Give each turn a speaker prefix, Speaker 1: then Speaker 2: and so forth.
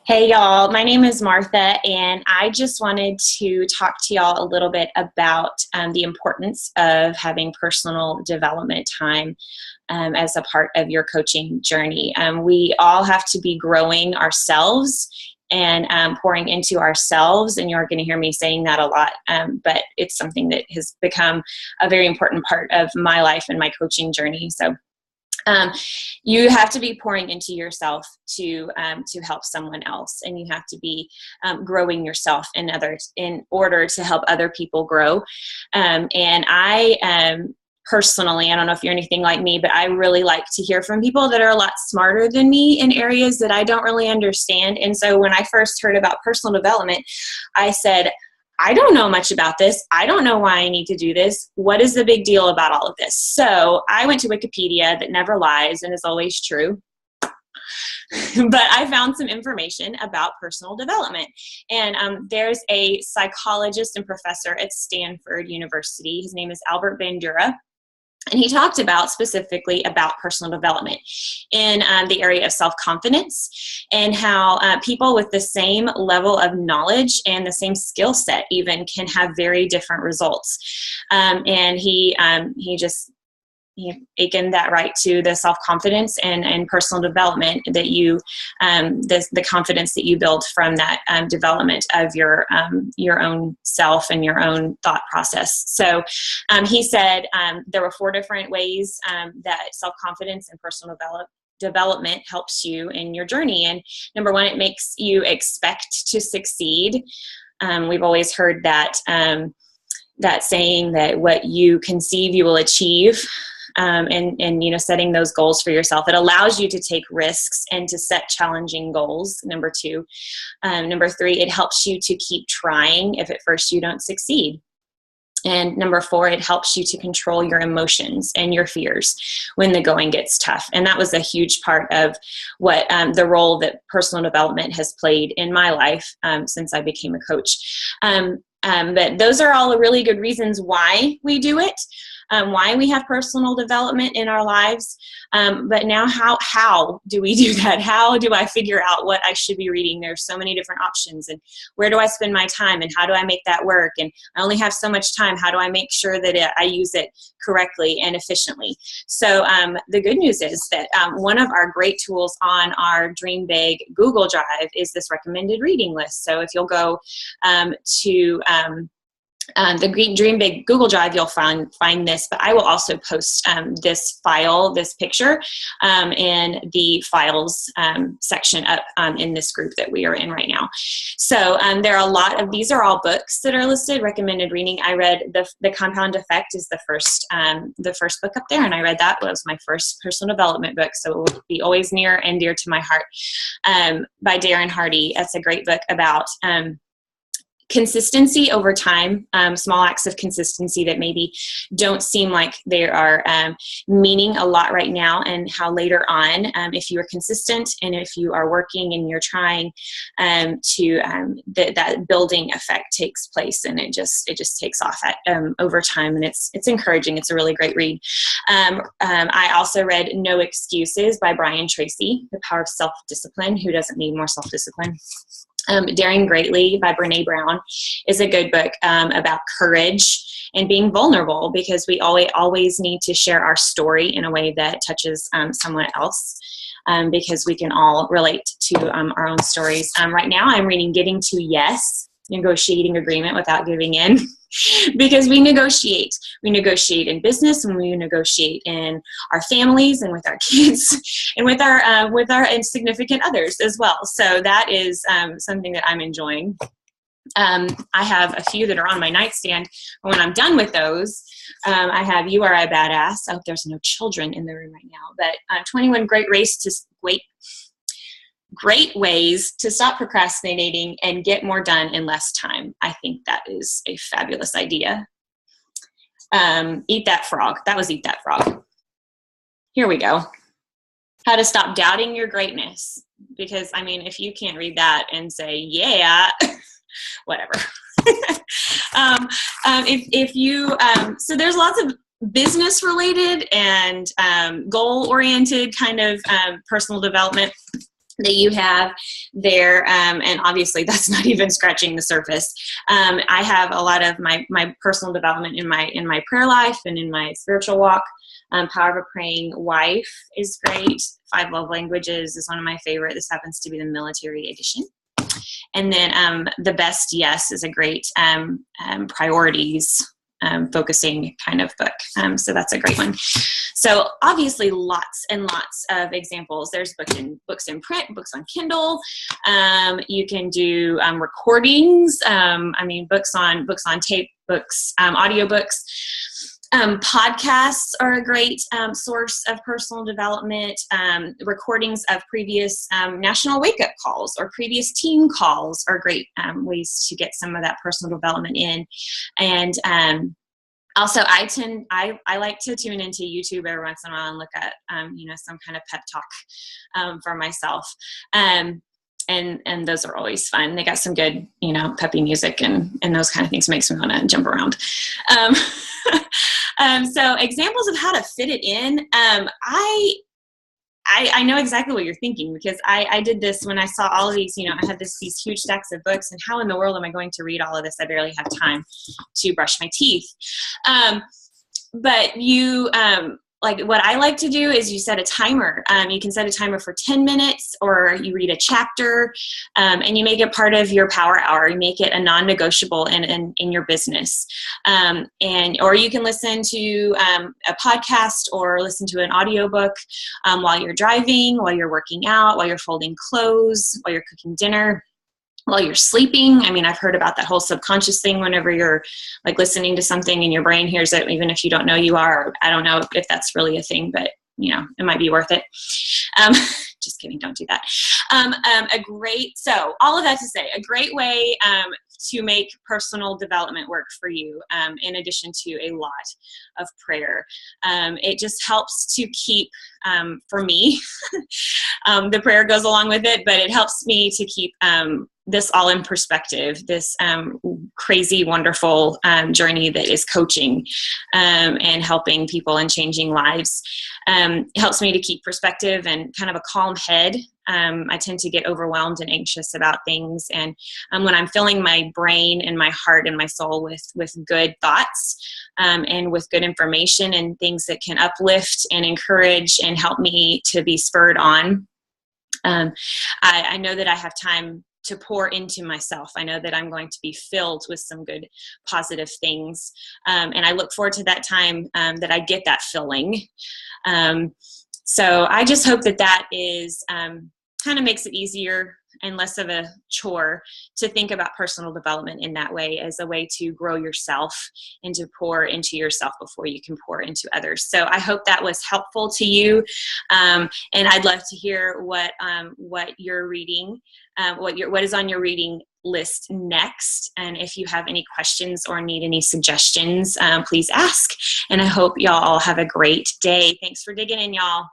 Speaker 1: Hey y'all, my name is Martha, and I just wanted to talk to y'all a little bit about the importance of having personal development time as a part of your coaching journey. We all have to be growing ourselves and pouring into ourselves, and you're going to hear me saying that a lot, but it's something that has become a very important part of my life and my coaching journey. So you have to be pouring into yourself to help someone else, and you have to be growing yourself and others in order to help other people grow. And I personally, I don't know if you're anything like me, but I really like to hear from people that are a lot smarter than me in areas that I don't really understand. And so when I first heard about personal development, I said, I don't know much about this. I don't know why I need to do this. What is the big deal about all of this? So I went to Wikipedia, that never lies and is always true. But I found some information about personal development. And there's a psychologist and professor at Stanford University. His name is Albert Bandura. And he talked about specifically about personal development in the area of self-confidence, and how people with the same level of knowledge and the same skill set even can have very different results. And he akin that right to the self-confidence and personal development that you, the confidence that you build from that development of your own self and your own thought process. So he said there were 4 different ways that self-confidence and personal development helps you in your journey. And number 1, it makes you expect to succeed. We've always heard that saying that what you conceive you will achieve. And setting those goals for yourself. It allows you to take risks and to set challenging goals, number 2. Number 3, it helps you to keep trying if at first you don't succeed. And number 4, it helps you to control your emotions and your fears when the going gets tough. And that was a huge part of what the role that personal development has played in my life since I became a coach. But those are all really good reasons why we do it. Why we have personal development in our lives. But now how do we do that? How do I figure out what I should be reading? There's so many different options, and where do I spend my time, and how do I make that work? And I only have so much time. How do I make sure that I use it correctly and efficiently? So the good news is that one of our great tools on our Dream Big Google Drive is this recommended reading list. So if you'll go to the Dream Big Google Drive, you'll find this, but I will also post this picture in the files section up in this group that we are in right now. So there are a lot of, these are all books that are listed, recommended reading. I read the Compound Effect is the first book up there, and I read that. It was my first personal development book, so it will be always near and dear to my heart, by Darren Hardy. That's a great book about consistency over time, small acts of consistency that maybe don't seem like they are meaning a lot right now, and how later on, if you are consistent and if you are working and you're trying that building effect takes place, and it just takes off over time, and it's encouraging. It's a really great read. I also read No Excuses by Brian Tracy, The Power of Self-Discipline. Who doesn't need more self-discipline? Daring Greatly by Brene Brown is a good book about courage and being vulnerable, because we always need to share our story in a way that touches someone else, because we can all relate to our own stories. Right now I'm reading Getting to Yes, Negotiating Agreement Without Giving In. Because we negotiate in business, and we negotiate in our families and with our kids and with our insignificant others as well. So that is something that I'm enjoying. I have a few that are on my nightstand. When I'm done with those, I have You Are a Badass. I hope there's no children in the room right now, but 21 Great Ways to Stop Procrastinating and Get More Done in Less Time. I think that is a fabulous idea. Eat That Frog. That was Eat That Frog. Here we go. How to Stop Doubting Your Greatness. Because, I mean, if you can't read that and say, yeah, whatever. So there's lots of business related and goal oriented kind of personal development that you have. there. And obviously that's not even scratching the surface. I have a lot of my personal development in my prayer life and in my spiritual walk. Power of a Praying Wife is great. 5 Love Languages is one of my favorite. This happens to be the military edition. And then The Best Yes is a great priorities focusing kind of book. So that's a great one. So obviously lots and lots of examples. There's books in print, books on Kindle. You can do recordings. Books on tape, books, audiobooks. Podcasts are a great source of personal development. Recordings of previous national wake-up calls or previous team calls are great ways to get some of that personal development in. And also, I like to tune into YouTube every once in a while and look at some kind of pep talk for myself. And those are always fun. They got some good, peppy music and those kind of things makes me want to jump around. So examples of how to fit it in. I know exactly what you're thinking because I did this when I saw all of these, I had these huge stacks of books and how in the world am I going to read all of this? I barely have time to brush my teeth. But you, like what I like to do is you set a timer. You can set a timer for 10 minutes or you read a chapter and you make it part of your power hour. You make it a non-negotiable in your business. Or you can listen to a podcast or listen to an audiobook while you're driving, while you're working out, while you're folding clothes, while you're cooking dinner, while you're sleeping. I've heard about that whole subconscious thing whenever you're like listening to something and your brain hears it, even if you don't know you are. I don't know if that's really a thing, but it might be worth it. Just kidding. Don't do that. So all of that to say, a great way to make personal development work for you, in addition to a lot of prayer. It just helps to keep, for me, the prayer goes along with it, but it helps me to keep this all in perspective, this crazy, wonderful journey that is coaching and helping people and changing lives. It helps me to keep perspective and kind of a calm head. I tend to get overwhelmed and anxious about things. And when I'm filling my brain and my heart and my soul with good thoughts and with good information and things that can uplift and encourage and help me to be spurred on, I know that I have time to pour into myself. I know that I'm going to be filled with some good, positive things. And I look forward to that time that I get that filling. So I just hope that is kind of makes it easier and less of a chore to think about personal development in that way as a way to grow yourself and to pour into yourself before you can pour into others. So I hope that was helpful to you. And I'd love to hear what you're reading, what is on your reading list next. And if you have any questions or need any suggestions, please ask. And I hope y'all all have a great day. Thanks for digging in, y'all.